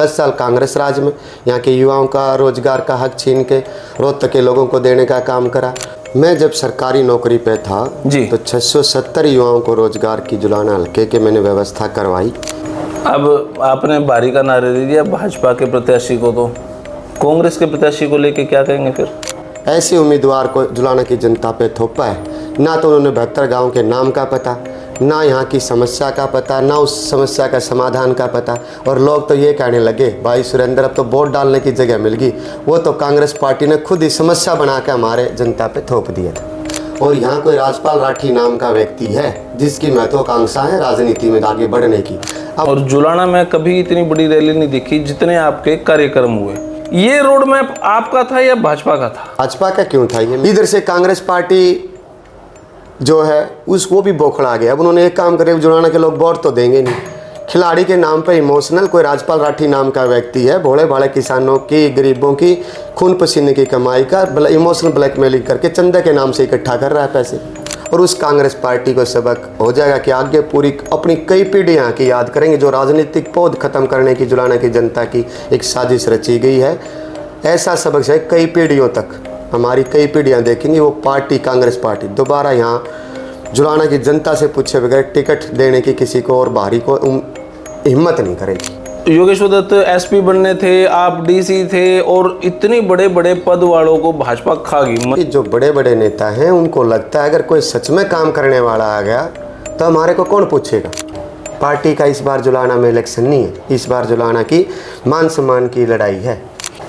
10 साल कांग्रेस राज में यहाँ के युवाओं का रोजगार का हक छीन के रोहतक के लोगों को देने का काम करा। मैं जब सरकारी नौकरी पे था जी तो 670 युवाओं को रोजगार की जुलाना हल्के के मैंने व्यवस्था करवाई। अब आपने बारी का नारे दे दिया भाजपा के प्रत्याशी को, तो कांग्रेस के प्रत्याशी को लेके क्या कहेंगे फिर? ऐसे उम्मीदवार को जुलाना की जनता पे थोपा है, ना तो उन्होंने 72 गाँव के नाम का पता, ना यहाँ की समस्या का पता, ना उस समस्या का समाधान का पता। और लोग तो ये कहने लगे भाई सुरेंद्र अब तो वोट डालने की जगह मिल गई, वो तो कांग्रेस पार्टी ने खुद ही समस्या बना के हमारे जनता पे थोप दिया था। और यहाँ कोई राजपाल राठी नाम का व्यक्ति है जिसकी महत्वाकांक्षा है राजनीति में आगे बढ़ने की। और जुलाना में कभी इतनी बड़ी रैली नहीं दिखी जितने आपके कार्यक्रम हुए। ये रोड मैप आपका था या भाजपा का था? भाजपा का क्यों था? ये इधर से कांग्रेस पार्टी जो है उसको भी बोखड़ा गया। अब उन्होंने एक काम करे, जुलाना के लोग वोट तो देंगे नहीं, खिलाड़ी के नाम पे इमोशनल कोई राजपाल राठी नाम का व्यक्ति है, भोले भाले किसानों की गरीबों की खून पसीने की कमाई का इमोशनल ब्लैकमेलिंग करके चंदा के नाम से इकट्ठा कर रहा है पैसे। और उस कांग्रेस पार्टी को सबक हो जाएगा कि आगे पूरी अपनी कई पीढ़ियाँ की याद करेंगे जो राजनीतिक पौध खत्म करने की जुलाना की जनता की एक साजिश रची गई है। ऐसा सबक है कई पीढ़ियों तक, हमारी कई पीढ़ियाँ देखेंगी वो पार्टी कांग्रेस पार्टी दोबारा यहाँ जुलाना की जनता से पूछे बगैर टिकट देने की किसी को और बाहरी को हिम्मत नहीं करेगी। योगेश्वर दत्त एसपी बनने थे, आप डीसी थे और इतने बड़े बड़े पद वालों को भाजपा खा गई। जो बड़े बड़े नेता हैं उनको लगता है अगर कोई सच में काम करने वाला आ गया तो हमारे को कौन पूछेगा। पार्टी का इस बार जुलाना में इलेक्शन नहीं है, इस बार जुलाना की मान सम्मान की लड़ाई है।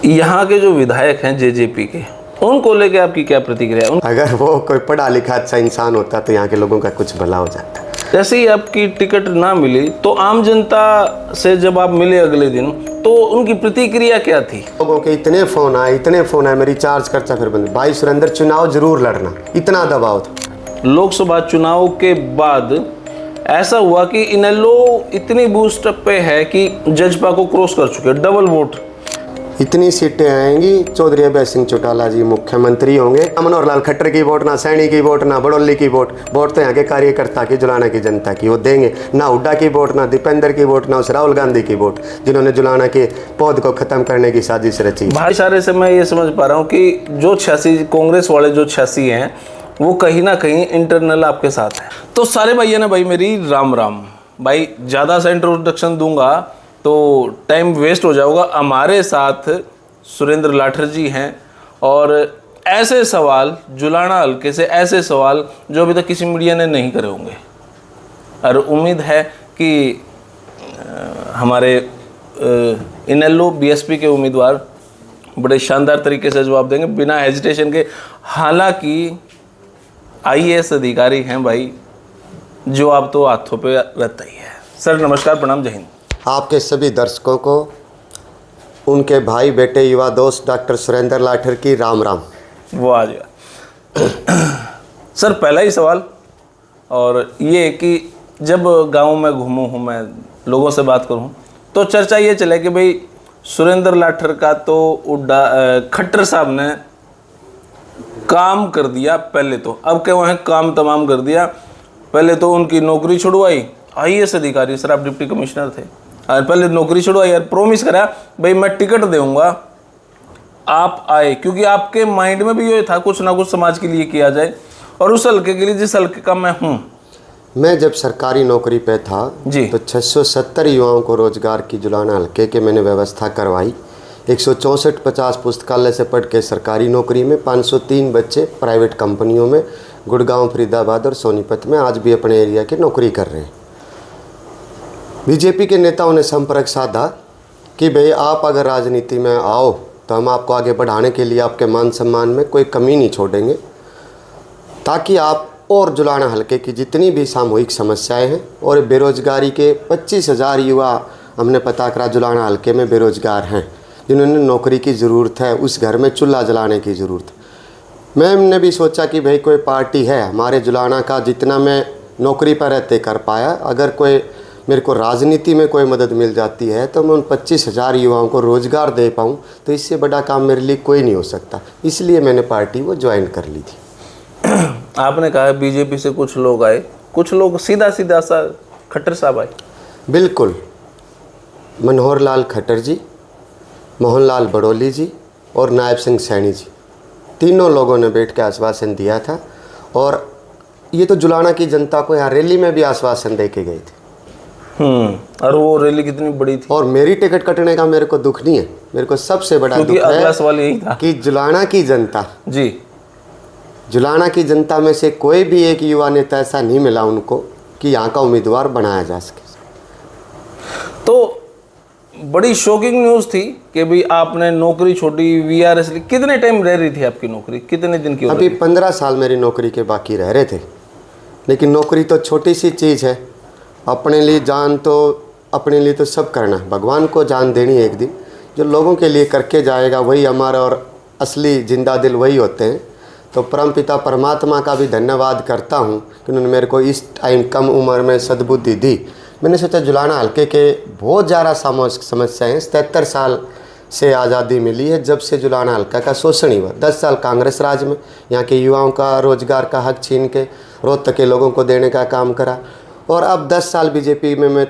यहाँ के जो विधायक हैं जेजेपी के, उनको लेके आपकी क्या प्रतिक्रिया है? अगर वो कोई पढ़ा लिखा अच्छा इंसान होता तो यहाँ के लोगों का कुछ भला हो जाता। जैसे ही आपकी टिकट ना मिली तो आम जनता से जब आप मिले अगले दिन तो उनकी प्रतिक्रिया क्या थी? लोगों के इतने फ़ोन आए मेरी रिचार्ज खर्चा फिर बंद। भाई सुरेंद्र चुनाव जरूर लड़ना, इतना दबाव था। लोकसभा चुनाव के बाद ऐसा हुआ कि इनेलो इतनी बूस्ट पे है कि जजपा को क्रॉस कर चुके, डबल वोट। इतनी सीटें आएंगी, चौधरी अभय सिंह चौटाला जी मुख्यमंत्री होंगे। मनोहर लाल खट्टर की वोट, ना सैनी की वोट, ना बड़ौली की वोट तो यहाँ के कार्यकर्ता की जुलाना की जनता की वो देंगे। ना हुड्डा की वोट, ना दीपेंद्र की वोट, ना उस राहुल गांधी की वोट जिन्होंने जुलाना के पौध को खत्म करने की साजिश रची। भाई इशारे से मैं ये समझ पा रहा हूँ कि जो 86 कांग्रेस वाले जो 86 हैं वो कहीं ना कहीं इंटरनल आपके साथ हैं। तो सारे भाइयों ने भाई मेरी राम राम। भाई ज़्यादा सा इंट्रोडक्शन दूंगा तो टाइम वेस्ट हो जाएगा। हमारे साथ सुरेंद्र लाठर जी हैं और ऐसे सवाल जुलाना हल्के से, ऐसे सवाल जो अभी तक किसी मीडिया ने नहीं करे होंगे, और उम्मीद है कि हमारे इनेलो बीएसपी के उम्मीदवार बड़े शानदार तरीके से जवाब देंगे बिना हेजिटेशन के। हालांकि आईएएस अधिकारी हैं भाई, जो आप तो हाथों पे रहता ही है। सर नमस्कार, प्रणाम, जय हिंद। आपके सभी दर्शकों को उनके भाई बेटे युवा दोस्त डॉक्टर सुरेंद्र लाठर की राम राम। वो आ गया। सर पहला ही सवाल और ये कि जब गांव में घूमूं हूँ, मैं लोगों से बात करूँ तो चर्चा ये चले कि भाई सुरेंद्र लाठर का तो खट्टर साहब ने काम कर दिया पहले, तो अब क्या वह काम तमाम कर दिया। पहले तो उनकी नौकरी छुड़वाई, आईएएस अधिकारी, सर आप डिप्टी कमिश्नर थे, और पहले नौकरी छुड़वाई यार, प्रॉमिस करा भाई मैं टिकट दूंगा, आप आए, क्योंकि आपके माइंड में भी ये था कुछ ना कुछ समाज के लिए किया जाए, और उस हल्के के लिए जिस हल्के का मैं हूँ। मैं जब सरकारी नौकरी पे था जी तो 670 युवाओं को रोजगार की जुलाना हल्के के मैंने व्यवस्था करवाई। 164-50 पुस्तकालय से पढ़ के सरकारी नौकरी में, 503 बच्चे प्राइवेट कंपनियों में गुड़गांव, फरीदाबाद और सोनीपत में आज भी अपने एरिया की नौकरी कर रहे हैं। बीजेपी के नेताओं ने संपर्क साधा कि भाई आप अगर राजनीति में आओ तो हम आपको आगे बढ़ाने के लिए आपके मान सम्मान में कोई कमी नहीं छोड़ेंगे, ताकि आप और जुलाना हल्के की जितनी भी सामूहिक समस्याएं हैं, और बेरोजगारी के 25,000 युवा हमने पता करा जुलाना हल्के में बेरोजगार हैं जिन्होंने नौकरी की ज़रूरत है, उस घर में चूल्हा जलाने की ज़रूरत है। मैंने भी सोचा कि भाई कोई पार्टी है हमारे जुलाना का, जितना मैं नौकरी पर रहते कर पाया, अगर कोई मेरे को राजनीति में कोई मदद मिल जाती है तो मैं उन 25,000 युवाओं को रोज़गार दे पाऊँ, तो इससे बड़ा काम मेरे लिए कोई नहीं हो सकता। इसलिए मैंने पार्टी वो ज्वाइन कर ली थी। आपने कहा बीजेपी से कुछ लोग आए, कुछ लोग सीधा सीधा सा खट्टर साहब आए। बिल्कुल, मनोहर लाल खट्टर जी, मोहनलाल बड़ौली जी और नायब सिंह सैनी जी, तीनों लोगों ने बैठ के आश्वासन दिया था। और ये तो जुलाना की जनता को यहाँ रैली में भी आश्वासन दे के गए थे। और वो रैली कितनी बड़ी थी? और मेरी टिकट कटने का मेरे को दुख नहीं है, मेरे को सबसे बड़ा दुख अगला सवाल यही था है कि जुलाना की जनता, जी, जुलाना की जनता में से कोई भी एक युवा नेता ऐसा नहीं मिला उनको कि यहाँ का उम्मीदवार बनाया जा सके। तो बड़ी शॉकिंग न्यूज़ थी कि भाई आपने नौकरी छोड़ी, वीआरएस ली। कितने टाइम रह रही थी आपकी नौकरी, कितने दिन की? अभी 15 साल मेरी नौकरी के बाकी रह रहे थे। लेकिन नौकरी तो छोटी सी चीज़ है, अपने लिए जान तो, अपने लिए तो सब करना है, भगवान को जान देनी है एक दिन। जो लोगों के लिए करके जाएगा वही हमारा और असली जिंदा दिल वही होते हैं। तो परमपिता परमात्मा का भी धन्यवाद करता हूँ कि उन्होंने मेरे को इस टाइम कम उम्र में सद्बुद्धि दी। मैंने सोचा जुलाना हल्के के बहुत ज़्यादा सामाजिक समस्याएँ, 77 साल से आज़ादी मिली है जब से जुलाना हल्का का शोषण हुआ। 10 साल कांग्रेस राज में यहाँ के युवाओं का रोजगार का हक छीन के रोहतक के लोगों को देने का काम करा। और अब 10 साल बीजेपी में मैं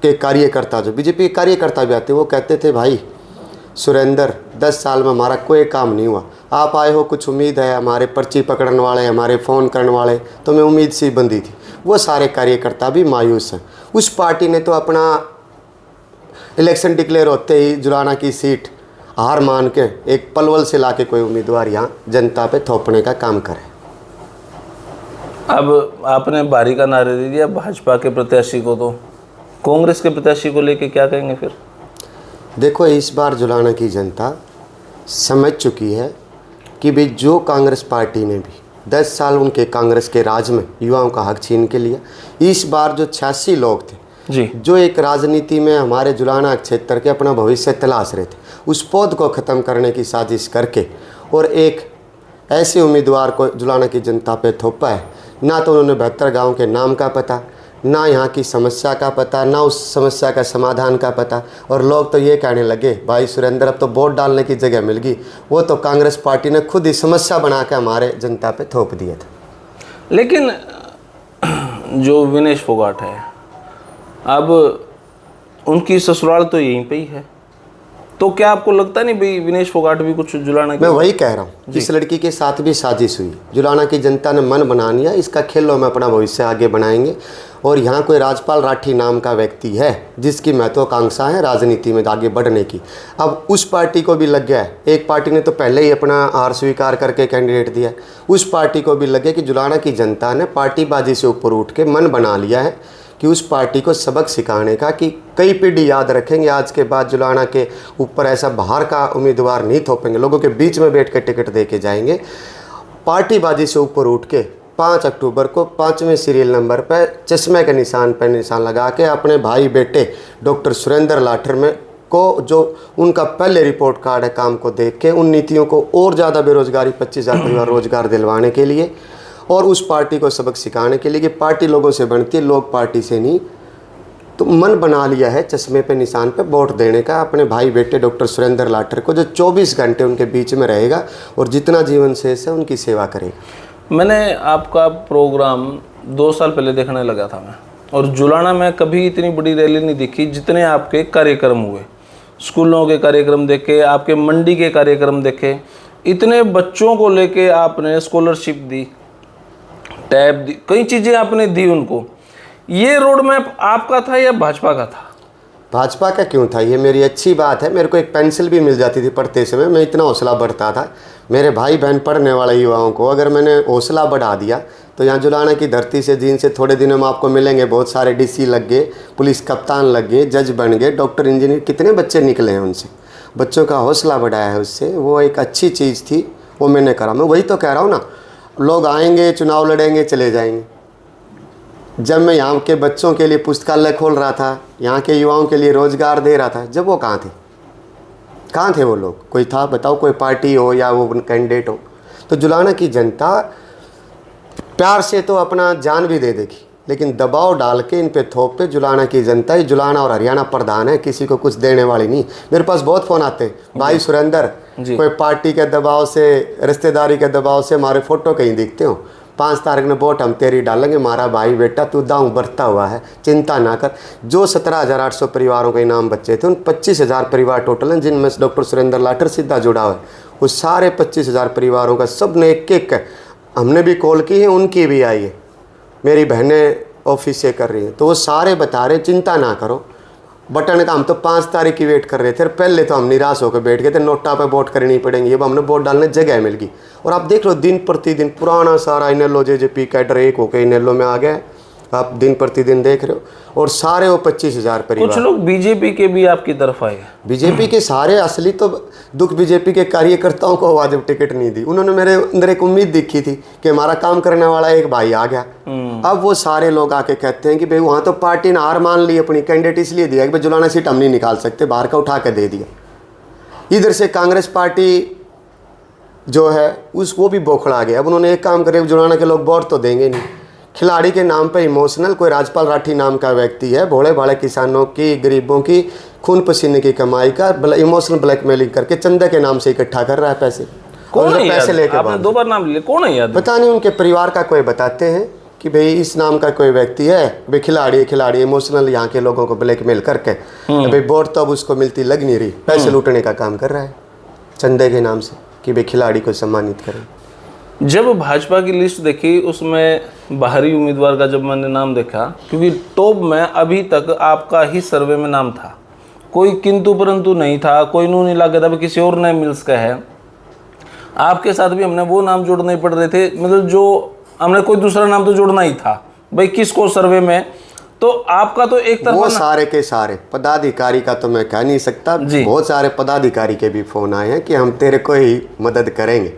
के कार्यकर्ता, जो बीजेपी के कार्यकर्ता भी आते, वो कहते थे भाई सुरेंद्र 10 साल में हमारा कोई काम नहीं हुआ, आप आए हो कुछ उम्मीद है, हमारे पर्ची पकड़ने वाले, हमारे फ़ोन करने वाले, तो मैं उम्मीद सी बंदी थी। वो सारे कार्यकर्ता भी मायूस हैं। उस पार्टी ने तो अपना इलेक्शन डिक्लेयर होते ही जुलाना की सीट हार मान के एक पलवल से लाके कोई उम्मीदवार यहाँ जनता पे थोपने का काम करे। अब आपने बारी का नारे दे दिया भाजपा के प्रत्याशी को, तो कांग्रेस के प्रत्याशी को लेके क्या कहेंगे फिर? देखो, इस बार जुलाना की जनता समझ चुकी है कि भाई जो कांग्रेस पार्टी ने भी 10 साल उनके कांग्रेस के राज में युवाओं का हक छीन के लिया, इस बार जो 86 लोग थे जी, जो एक राजनीति में हमारे जुलाना क्षेत्र के अपना भविष्य तलाश रहे थे, उस पद को ख़त्म करने की साजिश करके और एक ऐसे उम्मीदवार को जुलाना की जनता पे थोपा है। ना तो उन्होंने 72 गाँव के नाम का पता, ना यहाँ की समस्या का पता, ना उस समस्या का समाधान का पता। और लोग तो ये कहने लगे भाई सुरेंद्र अब तो वोट डालने की जगह मिल गई, वो तो कांग्रेस पार्टी ने खुद ही समस्या बना के हमारे जनता पे थोप दिया था। लेकिन जो विनेश फोगाट है, अब उनकी ससुराल तो यहीं पे ही है, तो क्या आपको लगता नहीं भाई विनेश फोगाट भी कुछ जुलाना की? मैं वही कह रहा हूँ, इस लड़की के साथ भी साजिश हुई। जुलाना की जनता ने मन बना लिया, इसका खेलों में अपना भविष्य आगे बनाएंगे। और यहाँ कोई राजपाल राठी नाम का व्यक्ति है जिसकी महत्वाकांक्षा है राजनीति में आगे बढ़ने की। अब उस पार्टी को भी लग गया है, एक पार्टी ने तो पहले ही अपना हार स्वीकार करके कैंडिडेट दिया, उस पार्टी को भी लग गया कि जुलाना की जनता ने पार्टीबाजी से ऊपर उठ के मन बना लिया है कि उस पार्टी को सबक सिखाने का, कि कई पीढ़ी याद रखेंगे आज के बाद जुलाना के ऊपर ऐसा बाहर का उम्मीदवार नहीं थोपेंगे, लोगों के बीच में बैठ के टिकट दे के जाएंगे। पार्टीबाजी से ऊपर उठ के 5 अक्टूबर को 5वें सीरियल नंबर पर चश्मे के निशान पर निशान लगा के अपने भाई बेटे डॉक्टर सुरेंद्र लाठर में को, जो उनका पहले रिपोर्ट कार्ड है, काम को देख के उन नीतियों को और ज़्यादा बेरोजगारी 25,000 परिवार रोजगार दिलवाने के लिए और उस पार्टी को सबक सिखाने के लिए कि पार्टी लोगों से बनती है, लोग पार्टी से नहीं, तो मन बना लिया है चश्मे पे निशान पे वोट देने का अपने भाई बेटे डॉक्टर सुरेंद्र लाठर को, जो 24 घंटे उनके बीच में रहेगा और जितना जीवन शेष है उनकी सेवा करेगा। मैंने आपका प्रोग्राम 2 साल पहले देखने लगा था मैं, और जुलाना में कभी इतनी बड़ी रैली नहीं दिखी जितने आपके कार्यक्रम हुए। स्कूलों के कार्यक्रम देखे, आपके मंडी के कार्यक्रम देखे, इतने बच्चों को लेके आपने स्कॉलरशिप दी, टैब दी, कई चीज़ें आपने दी उनको। ये रोड मैप आपका था या भाजपा का था? भाजपा का क्यों था, ये मेरी अच्छी बात है। मेरे को एक पेंसिल भी मिल जाती थी पढ़ते समय, मैं इतना हौसला बढ़ता था। मेरे भाई बहन पढ़ने वाले युवाओं को अगर मैंने हौसला बढ़ा दिया तो यहाँ जुलाना की धरती से जिनसे थोड़े दिनों में आपको मिलेंगे, बहुत सारे डीसी लग गए, पुलिस कप्तान लग गए, जज बन गए, डॉक्टर इंजीनियर, कितने बच्चे निकले हैं उनसे। बच्चों का हौसला बढ़ाया है उससे, वो एक अच्छी चीज़ थी, वो मैंने करा। मैं वही तो कह रहा हूँ ना, लोग आएंगे, चुनाव लड़ेंगे, चले जाएंगे। जब मैं यहाँ के बच्चों के लिए पुस्तकालय खोल रहा था, यहाँ के युवाओं के लिए रोज़गार दे रहा था, जब वो कहाँ थे? कहाँ थे वो लोग? कोई था बताओ, कोई पार्टी हो या वो कैंडिडेट हो? तो जुलाना की जनता प्यार से तो अपना जान भी दे देगी, लेकिन दबाव डाल के इन पे थोप पे जुलाना की जनता ही, जुलाना और हरियाणा प्रधान है, किसी को कुछ देने वाली नहीं। मेरे पास बहुत फ़ोन आते हैं, भाई सुरेंद्र कोई पार्टी के दबाव से, रिश्तेदारी के दबाव से हमारे फ़ोटो कहीं दिखते हो। 5 तारीख ने वोट हम तेरी डालेंगे, मारा भाई बेटा तू दांव बरता हुआ है, चिंता ना कर। जो 17,800 परिवारों के इनाम बच्चे थे, उन 25,000 परिवार टोटल हैं जिनमें से डॉक्टर सुरेंद्र लाठर सीधा जुड़ा हुआ है। उस सारे 25,000 परिवारों का सब ने एक हमने भी कॉल की है, उनकी भी आई है, मेरी बहनें ऑफिस से कर रही हैं, तो वो सारे बता रहे चिंता ना करो। बटन का हम तो 5 तारीख की वेट कर रहे थे, पहले तो हम निराश होकर बैठ गए थे, नोटा पे वोट करनी पड़ेंगी, अब हमने वोट डालने जगह मिल गई। और आप देख लो दिन प्रतिदिन पुराना सारा इनेलो जेजेपी कैडर एक होकर इनेलो में आ गया, आप दिन प्रतिदिन देख रहे हो। और सारे वो 25,000 परिवार। कुछ लोग बीजेपी के भी आपकी तरफ आए। बीजेपी के सारे असली तो दुख बीजेपी के कार्यकर्ताओं को हुआ जब टिकट नहीं दी। उन्होंने मेरे अंदर एक उम्मीद दिखी थी कि हमारा काम करने वाला एक भाई आ गया। अब वो सारे लोग आके कहते हैं कि भाई वहाँ तो पार्टी ने हार मान ली, अपनी कैंडिडेट इसलिए दिया कि भाई जुलाना सीट हम नहीं निकाल सकते, बाहर का उठा के दे दिया। इधर से कांग्रेस पार्टी जो है उसको भी बौखड़ा गया। अब उन्होंने एक काम करे, जुलाना के लोग वोट तो देंगे नहीं, खिलाड़ी के नाम पे इमोशनल कोई राजपाल राठी नाम का व्यक्ति है, भोले भाले किसानों की गरीबों की खून पसीने की कमाई का इमोशनल ब्लैकमेलिंग करके चंदा के नाम से इकट्ठा कर रहा है पैसे। कौन है पैसे लेके आपने 2 बार नाम लिए, कौन है याद? पता नहीं, उनके परिवार का कोई बताते हैं कि भाई इस नाम का कोई व्यक्ति है, भाई खिलाड़ी इमोशनल यहाँ के लोगों को ब्लैकमेल करके भाई वोट तो अब उसको मिलती लग नहीं रही, पैसे लूटने का काम कर रहा है चंदे के नाम से कि भाई खिलाड़ी को सम्मानित करें। जब भाजपा की लिस्ट देखी उसमें बाहरी उम्मीदवार का जब मैंने नाम देखा, क्योंकि टॉप में अभी तक आपका ही सर्वे में नाम था, कोई किंतु परंतु नहीं था, कोई नू नहीं लगा था किसी और ने मिल्स का है। आपके साथ भी हमने वो नाम जोड़ने पड़ रहे थे, मतलब जो हमने कोई दूसरा नाम तो जोड़ना ही था भाई किसको सर्वे में। तो आपका तो एक तरफ वो सारे के सारे पदाधिकारी का तो मैं कह नहीं सकता, बहुत सारे पदाधिकारी के भी फोन आए हैं कि हम तेरे को ही मदद करेंगे,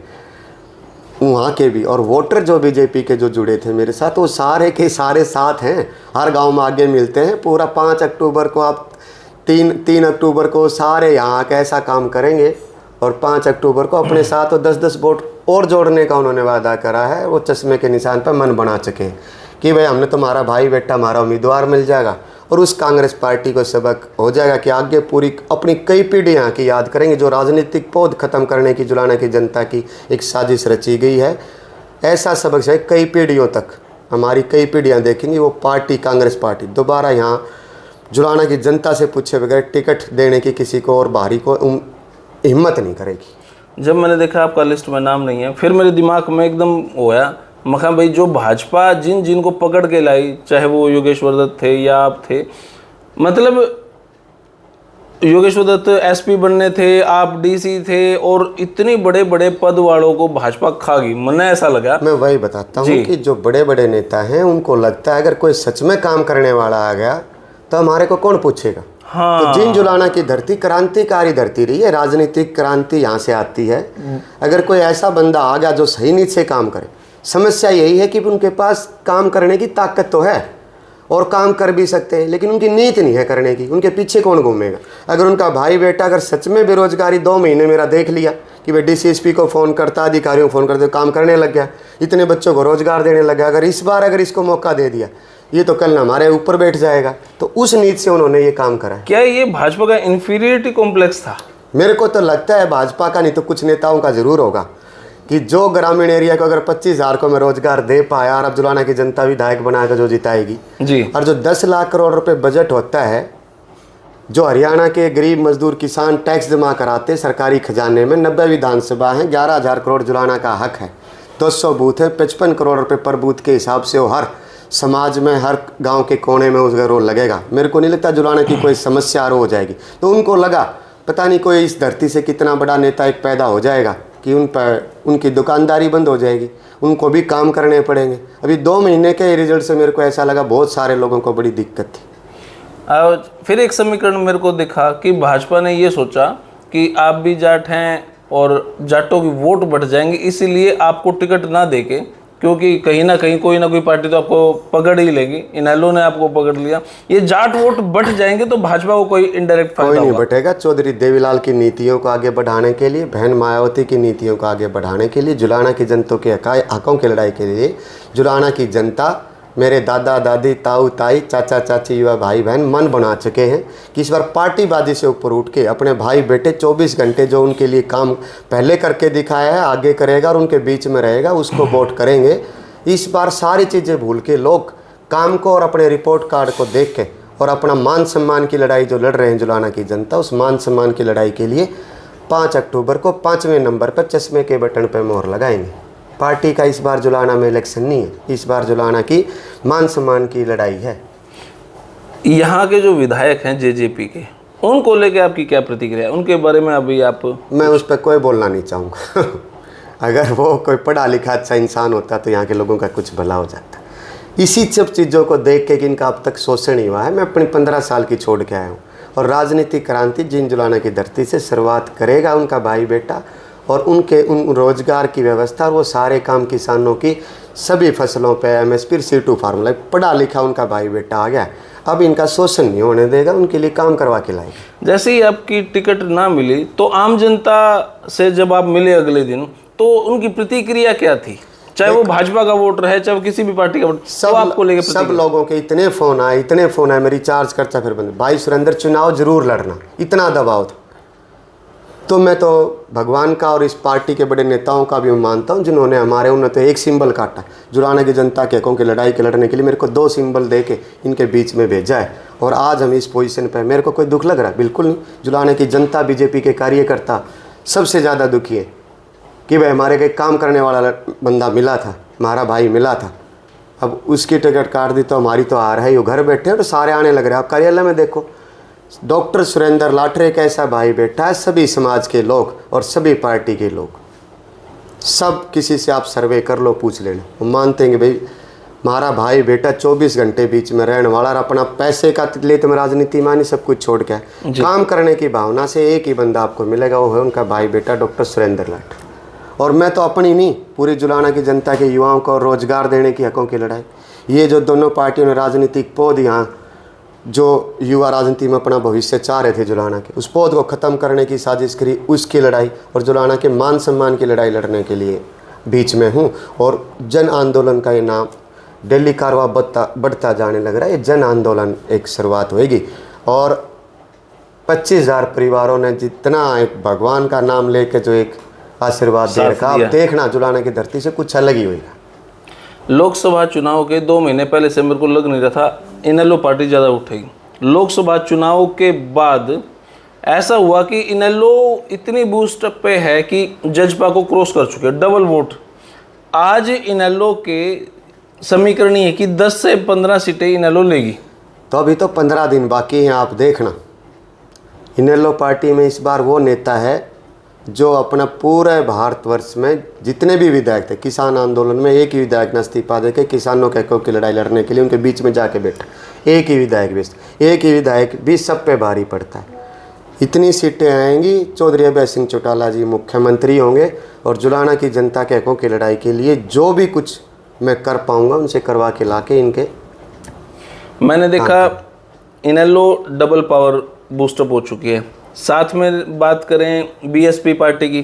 वहाँ के भी। और वोटर जो बीजेपी के जो जुड़े थे मेरे साथ, वो सारे के सारे साथ हैं, हर गांव में आगे मिलते हैं। पूरा 5 अक्टूबर को आप 3 अक्टूबर को सारे यहाँ का ऐसा काम करेंगे और 5 अक्टूबर को अपने साथ 10-10 वोट और जोड़ने का उन्होंने वादा करा है। वो चश्मे के निशान पर मन बना चुके हैं कि भाई हमने तुम्हारा भाई बेटा हमारा उम्मीदवार मिल जाएगा और उस कांग्रेस पार्टी को सबक हो जाएगा कि आगे पूरी अपनी कई पीढ़ियाँ की याद करेंगे। जो राजनीतिक पौध खत्म करने की जुलाना की जनता की एक साजिश रची गई है, ऐसा सबक है कई पीढ़ियों तक, हमारी कई पीढ़ियाँ देखेंगी वो पार्टी कांग्रेस पार्टी दोबारा यहाँ जुलाना की जनता से पूछे बगैर टिकट देने की किसी को और बाहरी को हिम्मत नहीं करेगी। जब मैंने देखा आपका लिस्ट में नाम नहीं है, फिर मेरे दिमाग में एकदम होया मखा भाई जो भाजपा जिनको पकड़ के लाई, चाहे वो योगेश्वर दत्त थे या आप थे, मतलब योगेश्वर दत्त एसपी बनने थे, आप डीसी थे, और इतने बड़े बड़े पद वालों को भाजपा खा गई। मन ऐसा लगा, मैं वही बताता हूँ कि जो बड़े बड़े नेता हैं उनको लगता है अगर कोई सच में काम करने वाला आ गया तो हमारे को कौन पूछेगा। हाँ। तो जिन जुलाना की धरती क्रांतिकारी धरती रही है, राजनीतिक क्रांति यहाँ से आती है। अगर कोई ऐसा बंदा आ गया जो सही नीति से काम करे, समस्या यही है कि उनके पास काम करने की ताकत तो है और काम कर भी सकते हैं, लेकिन उनकी नीति नहीं है करने की, उनके पीछे कौन घूमेगा। अगर उनका भाई बेटा अगर सच में बेरोजगारी 2 महीने मेरा देख लिया कि भाई DCSP को फ़ोन करता, अधिकारियों को फ़ोन करते, काम करने लग गया, इतने बच्चों को रोजगार देने लग गया, अगर इस बार अगर इसको मौका दे दिया ये तो कल हमारे ऊपर बैठ जाएगा, तो उस नीति से उन्होंने ये काम करा। क्या ये भाजपा का इंफीरियरिटी कॉम्प्लेक्स था? मेरे को तो लगता है भाजपा का, नहीं तो कुछ नेताओं का जरूर होगा, कि जो ग्रामीण एरिया को अगर 25,000 को मैं रोजगार दे पाया और अब जुलाना की जनता विधायक बनाकर जो जिताएगी जी, और जो 10 लाख करोड़ रुपए बजट होता है जो हरियाणा के गरीब मजदूर किसान टैक्स जमा कराते सरकारी खजाने में, 90 विधानसभा हैं, 11,000 करोड़ जुलाना का हक है, 200 बूथ है, 55 करोड़ रुपए पर बूथ के हिसाब से वो हर समाज में हर गांव के कोने में उसका रोल लगेगा। मेरे को नहीं लगता जुलाना की कोई समस्या हो जाएगी। तो उनको लगा पता नहीं कोई इस धरती से कितना बड़ा नेता एक पैदा हो जाएगा कि उन पर उनकी दुकानदारी बंद हो जाएगी, उनको भी काम करने पड़ेंगे। अभी 2 महीने के रिजल्ट से मेरे को ऐसा लगा बहुत सारे लोगों को बड़ी दिक्कत थी। फिर एक समीकरण मेरे को दिखा कि भाजपा ने ये सोचा कि आप भी जाट हैं और जाटों की वोट बढ़ जाएंगे, इसीलिए आपको टिकट ना देके, क्योंकि कहीं ना कहीं कोई ना कोई पार्टी तो आपको पकड़ ही लेगी। इनेलो ने आपको पकड़ लिया, ये जाट वोट बढ़ जाएंगे तो भाजपा को कोई इनडायरेक्ट फायदा कोई नहीं बटेगा। चौधरी देवीलाल की नीतियों को आगे बढ़ाने के लिए, बहन मायावती की नीतियों को आगे बढ़ाने के लिए, जुलाना की जनता के हकों की लड़ाई के लिए जुलाना की जनता, मेरे दादा दादी, ताऊ ताई, चाचा चाची, युवा भाई बहन मन बना चुके हैं कि इस बार पार्टीबाजी से ऊपर उठ के अपने भाई बेटे 24 घंटे जो उनके लिए काम पहले करके दिखाया है आगे करेगा और उनके बीच में रहेगा, उसको वोट करेंगे। इस बार सारी चीज़ें भूल के लोग काम को और अपने रिपोर्ट कार्ड को देख के और अपना मान सम्मान की लड़ाई जो लड़ रहे हैं जुलाना की जनता, उस मान सम्मान की लड़ाई के लिए 5 अक्टूबर को 5वें नंबर पर चश्मे के बटन पर मोहर लगाएंगे। पार्टी का इस बार जुलाना में इलेक्शन नहीं है, इस बार जुलाना की मान सम्मान की लड़ाई है। यहाँ के जो विधायक हैं जेजेपी के, उनको लेके आपकी क्या प्रतिक्रिया है? उनके बारे में अभी आप? मैं उस पर कोई बोलना नहीं चाहूँगा अगर वो कोई पढ़ा लिखा अच्छा इंसान होता तो यहाँ के लोगों का कुछ भला हो जाता। इसी सब चीज़ों को देख के कि इनका अब तक शोषण ही हुआ है, मैं अपनी 15 साल की छोड़ के आया हूँ। और राजनीतिक क्रांति जिन जुलाना की धरती से शुरुआत करेगा उनका भाई बेटा, और उनके उन रोजगार की व्यवस्था और वो सारे काम किसानों की सभी फसलों पे MSP C2 फार्मूला, पढ़ा लिखा उनका भाई बेटा आ गया। अब इनका शोषण नहीं होने देगा, उनके लिए काम करवा के लाएगा। जैसे ही आपकी टिकट ना मिली तो आम जनता से जब आप मिले अगले दिन, तो उनकी प्रतिक्रिया क्या थी? चाहे वो भाजपा का वोटर है, चाहे वो किसी भी पार्टी का वोटर, सब आपको लेके सब लोगों के इतने फ़ोन आए, मैं रिचार्ज खर्चा फिर बंद। भाई सुरेंद्र चुनाव जरूर लड़ना, इतना दबाव था। तो मैं तो भगवान का और इस पार्टी के बड़े नेताओं का भी मानता हूं, जिन्होंने उन्होंने तो एक सिंबल काटा जुलाना की जनता के हकों की लड़ाई के लड़ने के लिए, मेरे को 2 सिंबल दे के इनके बीच में भेजा है। और आज हम इस पोजीशन पे, मेरे को कोई दुख लग रहा है? बिल्कुल नहीं। जुलाना की जनता, बीजेपी के कार्यकर्ता सबसे ज़्यादा दुखी है कि भाई हमारे के काम करने वाला बंदा मिला था, हमारा भाई मिला था, अब उसकी टिकट काट दी तो हमारी तो आ रहा है। वो घर बैठे हैं तो सारे आने लग रहे हैं। आप कार्यालय में देखो, डॉक्टर सुरेंद्र लाठरे एक ऐसा भाई बैठा है, सभी समाज के लोग और सभी पार्टी के लोग, सब किसी से आप सर्वे कर लो, पूछ लेना, वो मानते हैं कि भाई हमारा भाई बेटा 24 घंटे बीच में रहने वाला, और अपना पैसे का लिए तो मैं राजनीति मानी सब कुछ छोड़ के काम करने की भावना से एक ही बंदा आपको मिलेगा, वो है उनका भाई बेटा डॉक्टर सुरेंद्र लाठरे। और मैं तो अपनी नहीं, पूरी जुलाना की जनता के युवाओं को रोजगार देने की हकों की लड़ाई, ये जो दोनों पार्टियों ने राजनीतिक पौध यहाँ जो युवा राजनीति में अपना भविष्य चाह रहे थे जुलाना के, उस पौध को ख़त्म करने की साजिश करी, उसकी लड़ाई और जुलाना के मान सम्मान की लड़ाई लड़ने के लिए बीच में हूँ। और जन आंदोलन का ये नाम दिल्ली कारवा बढ़ता जाने लग रहा है। ये जन आंदोलन एक शुरुआत होगी और 25,000 परिवारों ने जितना एक भगवान का नाम लेके जो एक आशीर्वाद दे रखा, आप देखना जुलाना की धरती से कुछ अलग ही होगा। लोकसभा चुनाव के 2 महीने पहले से मेरे को लग नहीं रहा था इनेलो पार्टी ज़्यादा उठेगी। लोकसभा चुनाव के बाद ऐसा हुआ कि इनेलो इतनी बूस्ट अप पे है कि जजपा को क्रॉस कर चुके, डबल वोट। आज इनेलो के समीकरण ये है कि 10 से 15 सीटें इनेलो लेगी। तो अभी तो 15 दिन बाकी हैं। आप देखना, इनेलो पार्टी में इस बार वो नेता है जो अपना पूरे भारतवर्ष में जितने भी विधायक थे, किसान आंदोलन में एक ही विधायक ने इस्तीफा देके किसानों के हकों की लड़ाई लड़ने के लिए उनके बीच में जाके बैठा। एक ही विधायक भी सब पे भारी पड़ता है। इतनी सीटें आएंगी, चौधरी अभय सिंह चौटाला जी मुख्यमंत्री होंगे और जुलाना की जनता के हकों की लड़ाई के लिए जो भी कुछ मैं कर पाऊँगा उनसे करवा के ला के इनके। मैंने देखा इनेलो डबल पावर बूस्टअप हो चुकी है। साथ में बात करें बीएसपी पार्टी की,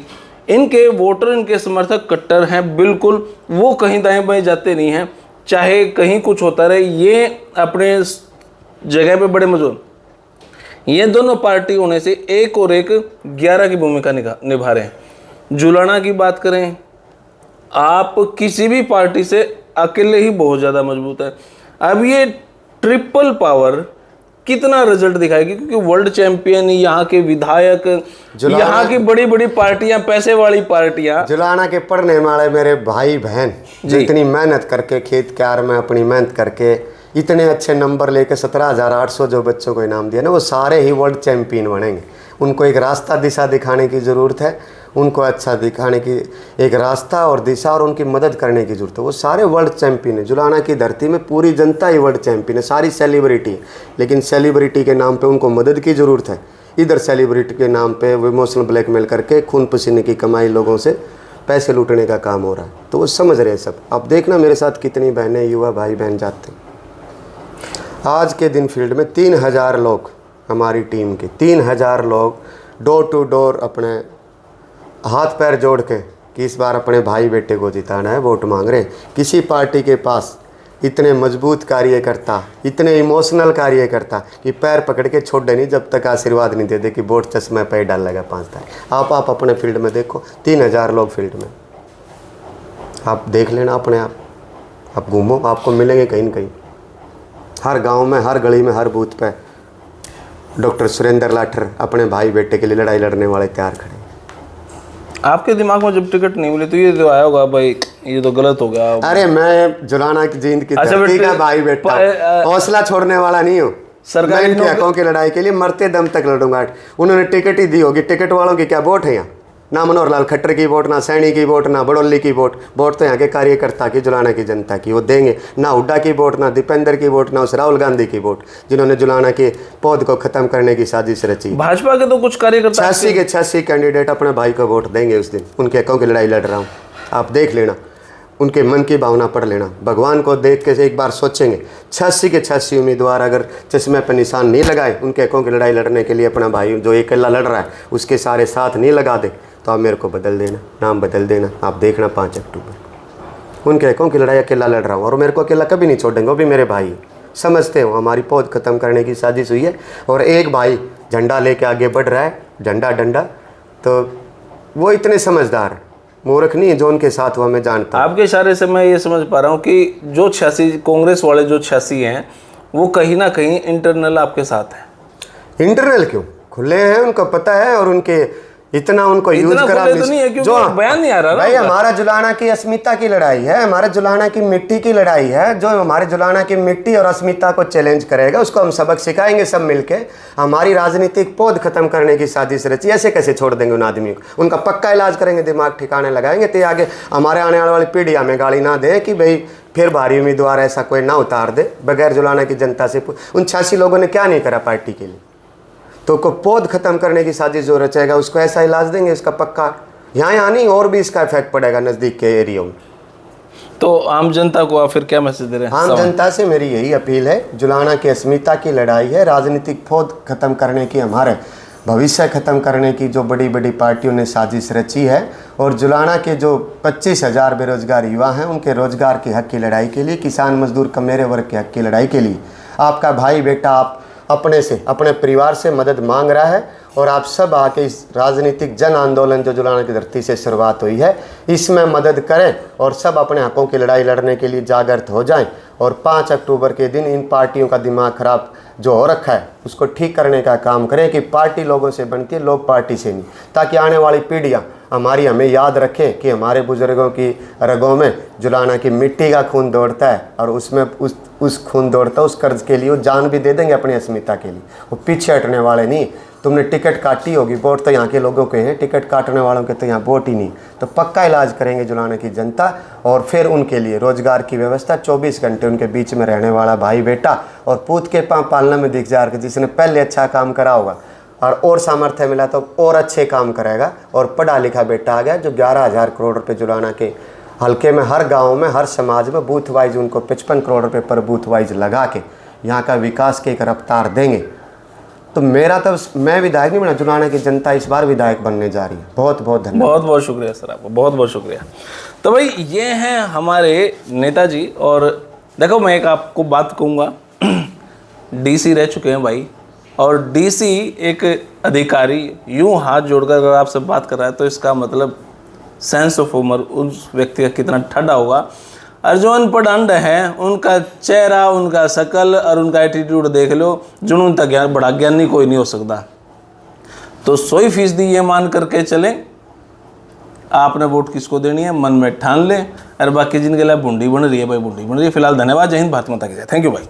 इनके वोटर, इनके समर्थक कट्टर हैं बिल्कुल, वो कहीं दाएं बाएं जाते नहीं हैं, चाहे कहीं कुछ होता रहे, ये अपने जगह पे बड़े मौजूद। ये दोनों पार्टी होने से एक और एक 11 की भूमिका निभा रहे हैं। जुलाना की बात करें, आप किसी भी पार्टी से अकेले ही बहुत ज़्यादा मजबूत है। अब ये ट्रिपल पावर कितना रिजल्ट दिखाएगी, क्योंकि वर्ल्ड चैंपियन, यहाँ के विधायक, यहाँ की बड़ी बड़ी पार्टियां, पैसे वाली पार्टियां, जुलाना के पढ़ने वाले मेरे भाई बहन जो इतनी मेहनत करके खेत क्यार में अपनी मेहनत करके इतने अच्छे नंबर लेके 17,800 जो बच्चों को इनाम दिया ना, वो सारे ही वर्ल्ड चैंपियन बनेंगे। उनको एक रास्ता दिशा दिखाने की ज़रूरत है, उनको अच्छा दिखाने की एक रास्ता और दिशा और उनकी मदद करने की ज़रूरत है। वो सारे वर्ल्ड चैंपियन है। जुलाना की धरती में पूरी जनता ही वर्ल्ड चैंपियन है, सारी सेलिब्रिटी है, लेकिन सेलिब्रिटी के नाम पे उनको मदद की ज़रूरत है। इधर सेलिब्रिटी के नाम पे वो इमोशनल ब्लैकमेल करके खून पसीने की कमाई लोगों से पैसे लूटने का काम हो रहा है, तो वो समझ रहे हैं सब। अब देखना मेरे साथ कितनी बहनें, युवा भाई बहन जाते हैं। आज के दिन फील्ड में 3,000 लोग, हमारी टीम के 3,000 लोग डोर टू डोर अपने हाथ पैर जोड़ के कि इस बार अपने भाई बेटे को जिताना है, वोट मांग रहे। किसी पार्टी के पास इतने मजबूत कार्यकर्ता, इतने इमोशनल कार्यकर्ता कि पैर पकड़ के छोड़े नहीं जब तक आशीर्वाद नहीं दे दे कि वोट चश्मे पे डाल लगा 5 तारीख। आप अपने फील्ड में देखो, 3,000 लोग फील्ड में, आप देख लेना अपने आप। आप घूमो, आपको मिलेंगे कहीं न कहीं, हर गांव में, हर गली में, हर बूथ पे डॉक्टर सुरेंद्र लाठर अपने भाई बेटे के लिए लड़ाई लड़ने वाले तैयार खड़े। आपके दिमाग में जब टिकट नहीं मिली तो ये जो आया होगा भाई ये तो गलत हो गया। अरे मैं जुलाना की जींद की अच्छा, धरती का भाई बेटा, हौसला छोड़ने वाला नहीं हूँ। सरकारी मैं इनके हकों की लड़ाई के लिए मरते दम तक लड़ूंगा। उन्होंने टिकट ही दी होगी, टिकट वालों की क्या वोट है यहाँ? ना मनोहर लाल खट्टर की वोट, ना सैनी की वोट, ना बड़ोली की वोट। वोट तो यहाँ के कार्यकर्ता की, जुलाना की जनता की, वो देंगे। ना हुड्डा की वोट, ना दीपेंद्र की वोट, ना उस राहुल गांधी की वोट जिन्होंने जुलाना के पौध को खत्म करने की साजिश रची। भाजपा के तो कुछ कार्यकर्ता 86 के 86 कैंडिडेट अपने भाई को वोट देंगे उस दिन। उनके हकों की लड़ाई लड़ रहा हूँ, आप देख लेना, उनके मन की भावना पढ़ लेना। भगवान को देख के एक बार सोचेंगे 86 के 86 उम्मीदवार अगर चश्मे पर निशान नहीं लगाए, उनके हकों की लड़ाई लड़ने के लिए अपना भाई जो अकेला लड़ रहा है उसके सारे साथ नहीं लगा दे, तो आप मेरे को बदल देना, नाम बदल देना। आप देखना 5 अक्टूबर उनके हकों की लड़ाई अकेला लड़ रहा हूँ, और मेरे को अकेला कभी नहीं छोड़ेंगे, वो भी मेरे भाई है। समझते हो हमारी पौध खत्म करने की साजिश हुई है, और एक भाई झंडा लेके आगे बढ़ रहा है, झंडा डंडा, तो वो इतने समझदार है, मूर्ख नहीं है जो उनके साथ हुआ। मैं जानता हूँ। आपके इशारे से मैं ये समझ पा रहा हूँ कि जो 86 कांग्रेस वाले जो 86 हैं वो कहीं ना कहीं इंटरनल आपके साथ हैं। इंटरनल क्यों? खुले हैं, उनको पता है, और उनके इतना उनको यूज करा तो नहीं है क्योंकि बयान नहीं आ रहा भाई। हमारा जुलाना की अस्मिता की लड़ाई है, हमारे जुलाना की मिट्टी की लड़ाई है। जो हमारे जुलाना की मिट्टी और अस्मिता को चैलेंज करेगा उसको हम सबक सिखाएंगे सब मिलके। हमारी राजनीतिक पौध खत्म करने की साजिश रची, ऐसे कैसे छोड़ देंगे उन आदमी को? उनका पक्का इलाज करेंगे, दिमाग ठिकाने लगाएंगे, तो आगे हमारे आने वाली पीढ़ी हमें गाली ना दे कि भाई फिर भारी उम्मीदवार ऐसा कोई ना उतार दे बगैर जुलाना की जनता से। उन 86 लोगों ने क्या नहीं करा पार्टी के लिए? तो को पौध खत्म करने की साजिश जो रचेगा उसको ऐसा इलाज देंगे, इसका पक्का। यहाँ नहीं, और भी इसका इफेक्ट पड़ेगा नज़दीक के एरिया में। तो आम जनता को आप फिर क्या मैसेज दे रहे हैं? आम जनता से मेरी यही अपील है, जुलाना की अस्मिता की लड़ाई है, राजनीतिक पौध खत्म करने की, हमारे भविष्य खत्म करने की जो बड़ी बड़ी पार्टियों ने साजिश रची है, और जुलाना के जो 25,000 बेरोजगार युवा हैं उनके रोजगार के हक की लड़ाई के लिए, किसान मजदूर कमेरे वर्ग के हक की लड़ाई के लिए आपका भाई बेटा आप अपने से, अपने परिवार से मदद मांग रहा है। और आप सब आके इस राजनीतिक जन आंदोलन जो जुलाना की धरती से शुरुआत हुई है इसमें मदद करें, और सब अपने हकों की लड़ाई लड़ने के लिए जागृत हो जाएं। और 5 अक्टूबर के दिन इन पार्टियों का दिमाग खराब जो हो रखा है उसको ठीक करने का काम करें कि पार्टी लोगों से बनती है, लोग पार्टी से नहीं, ताकि आने वाली पीढ़ियाँ हमारी हमें याद रखें कि हमारे बुजुर्गों की रगों में जुलाना की मिट्टी का खून दौड़ता है, और उसमें उस खून दौड़ता है, उस कर्ज के लिए वो जान भी दे देंगे अपनी अस्मिता के लिए। वो पीछे हटने वाले नहीं। तुमने टिकट काटी होगी, वोट तो यहाँ के लोगों के हैं, टिकट काटने वालों के तो यहाँ वोट ही नहीं। तो पक्का इलाज करेंगे जुलाना की जनता, और फिर उनके लिए रोजगार की व्यवस्था, 24 घंटे उनके बीच में रहने वाला भाई बेटा, और पूत के पाँव पालने में दिख जा, जिसने पहले अच्छा काम करा होगा और सामर्थ्य मिला तो और अच्छे काम करेगा। और पढ़ा लिखा बेटा आ गया जो 11,000 करोड़ रुपये जुलाना के हल्के में, हर गांव में, हर समाज में बूथ वाइज उनको 55 करोड़ रुपये पर बूथ वाइज लगा के यहाँ का विकास की एक रफ्तार देंगे। तो मेरा तो, मैं विधायक नहीं बना, जुलाना की जनता इस बार विधायक बनने जा रही है। बहुत बहुत धन्यवाद। बहुत बहुत शुक्रिया सर, आपका बहुत बहुत शुक्रिया। तो भाई ये हैं हमारे नेताजी। और देखो मैं एक आपको बात कहूँगा, डीसी रह चुके हैं भाई, और डीसी एक अधिकारी यूं हाथ जोड़कर अगर आपसे बात कर रहा है तो इसका मतलब सेंस ऑफ ह्यूमर उस व्यक्ति का कितना ठंडा होगा। और जो अनपढ़ अंड है उनका चेहरा, उनका शकल और उनका एटीट्यूड देख लो, जुनून तक ज्ञान, बड़ा ज्ञानी कोई नहीं हो सकता। तो 100% ये मान करके चलें, आपने वोट किसको देनी है मन में ठान लें, और बाकी जिनके लिए बूंदी बन रही है भाई बूंदी बन रही है। फिलहाल धन्यवाद, जय हिंद, भारत माता की जय। थैंक यू भाई।